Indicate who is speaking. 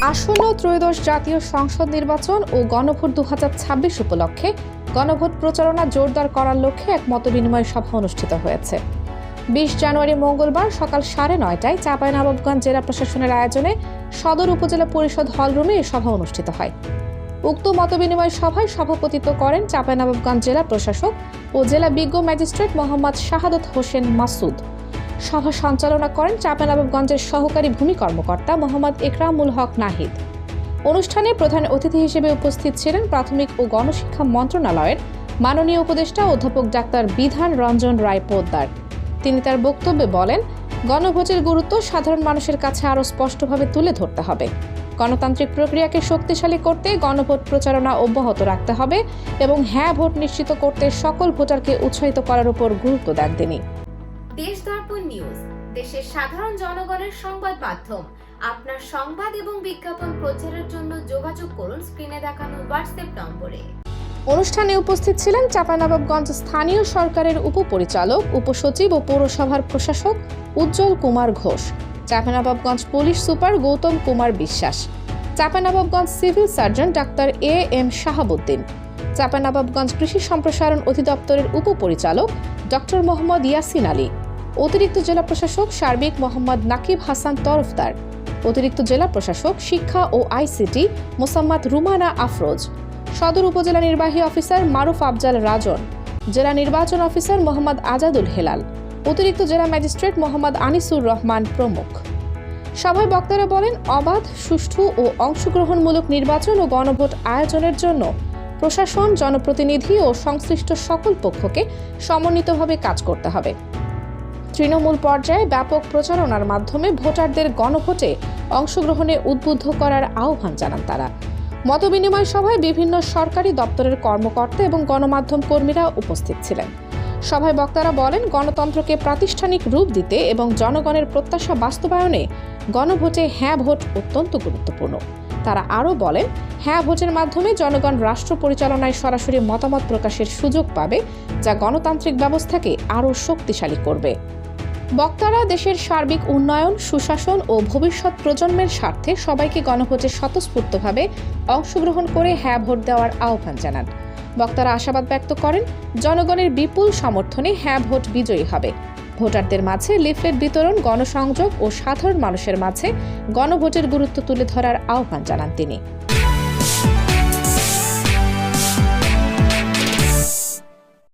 Speaker 1: আসন্ন ত্রয়োদশ জাতীয় সংসদ নির্বাচন ও গণভোট 2026 উপলক্ষে গণভোট প্রচারণা জোরদার করার লক্ষ্যে এক মতবিনিময় সভা অনুষ্ঠিত হয়েছে। 20 জানুয়ারি মঙ্গলবার সকাল 9:30টায় চাঁপাইনবাবগঞ্জ জেলা প্রশাসনের আয়োজনে সদর উপজেলা পরিষদ হলরুমে এই সভা অনুষ্ঠিত হয়। উক্ত মতবিনিময় সভায় সভাপতিত্ব করেন চাঁপাইনবাবগঞ্জ জেলা প্রশাসক ও জেলা বিজ্ঞ ম্যাজিস্ট্রেট মোহাম্মদ শাহাদত হোসেন মাসুদ। সভা সঞ্চালনা করেন চাঁপাইনবাবগঞ্জের সহকারী ভূমি কর্মকর্তা মোহাম্মদ একরামুল হক নাহিদ। অনুষ্ঠানে প্রধান অতিথি হিসেবে উপস্থিত ছিলেন প্রাথমিক ও গণশিক্ষা মন্ত্রণালয়ের মাননীয় উপদেষ্টা অধ্যাপক ডাক্তার বিধান রঞ্জন রায় পোদ্দার। তিনি তার বক্তব্যে বলেন, গণভোটের গুরুত্ব সাধারণ মানুষের কাছে আরও স্পষ্টভাবে তুলে ধরতে হবে। গণতান্ত্রিক প্রক্রিয়াকে শক্তিশালী করতে গণভোট প্রচারণা অব্যাহত রাখতে হবে এবং হ্যাঁ ভোট নিশ্চিত করতে সকল ভোটারকে উৎসাহিত করার উপর গুরুত্ব দেন তিনি।
Speaker 2: দেশ দর্পণ নিউজ, দেশের সাধারণ জনগণের সংবাদ মাধ্যম। আপনার সংবাদ এবং বিজ্ঞাপন প্রচারের জন্য যোগাযোগ করুন স্ক্রিনে দেখানো হোয়াটসঅ্যাপ নম্বরে।
Speaker 1: অনুষ্ঠানে উপস্থিত ছিলেন চাঁপাইনবাবগঞ্জ স্থানীয় সরকারের উপপরিচালক, উপসচিব ও পৌরসভার প্রশাসক Ujjwal Kumar Ghosh, Chapainawabganj police super Goutam Kumar Biswas, Chapainawabganj civil surgeon doctor M Shahabuddin, Chapainawabganj কৃষি সম্প্রসারণ অধিদপ্তরের উপপরিচালক ডক্টর মোহাম্মদ ইয়াসিন আলী, অতিরিক্ত জেলা প্রশাসক সার্বিক মোহাম্মদ নাকিব হাসান তরফদার, অতিরিক্ত জেলা প্রশাসক শিক্ষা ও আইসিটি মোসাম্মদ রুমানা আফরোজ, সদর উপজেলা নির্বাহী অফিসার মারুফ আফজাল রাজন, জেলা নির্বাচন অফিসার মোহাম্মদ আজাদুল হেলাল, অতিরিক্ত জেলা ম্যাজিস্ট্রেট মোহাম্মদ আনিসুর রহমান প্রমুখ। সভায় বক্তারা বলেন, অবাধ, সুষ্ঠু ও অংশগ্রহণমূলক নির্বাচন ও গণভোট আয়োজনের জন্য প্রশাসন, জনপ্রতিনিধি ও সংশ্লিষ্ট সকল পক্ষকে সমন্বিতভাবে কাজ করতে হবে। তৃণমূল পর্যায়ে ব্যাপক প্রচারণার মাধ্যমে ভোটারদের গণভোটে অংশগ্রহণে উদ্বুদ্ধ করার আহ্বান জানান তারা। মতবিনিময় সভায় বিভিন্ন সরকারি দপ্তরের কর্মকর্তা এবং গণমাধ্যম কর্মীরা উপস্থিত ছিলেন। সভায় বক্তারা বলেন, গণতন্ত্রকে প্রাতিষ্ঠানিক রূপ দিতে এবং জনগণের প্রত্যাশা বাস্তবায়নে গণভোটে হ্যাঁ ভোট অত্যন্ত গুরুত্বপূর্ণ। তারা আরও বলেন, হ্যাঁ ভোটের মাধ্যমে জনগণ রাষ্ট্র পরিচালনায় সরাসরি মতামত প্রকাশের সুযোগ পাবে, যা গণতান্ত্রিক ব্যবস্থাকে আরও শক্তিশালী করবে। বক্তারা দেশের সার্বিক উন্নয়ন, সুশাসন ও ভবিষ্যৎ প্রজন্মের স্বার্থে সবাইকে গণভোটে স্বতঃস্ফূর্তভাবে অংশগ্রহণ করে হ্যাঁ ভোট দেওয়ার আহ্বান জানান। বক্তারা আশাবাদ ব্যক্ত করেন, জনগণের বিপুল সমর্থনে হ্যাঁ ভোট বিজয়ী হবে। ভোটারদের মাঝে লিফলেট বিতরণ, গণসংযোগ ও সাধারণ মানুষের মাঝে গণভোটের গুরুত্ব তুলে ধরার আহ্বান জানান তিনি।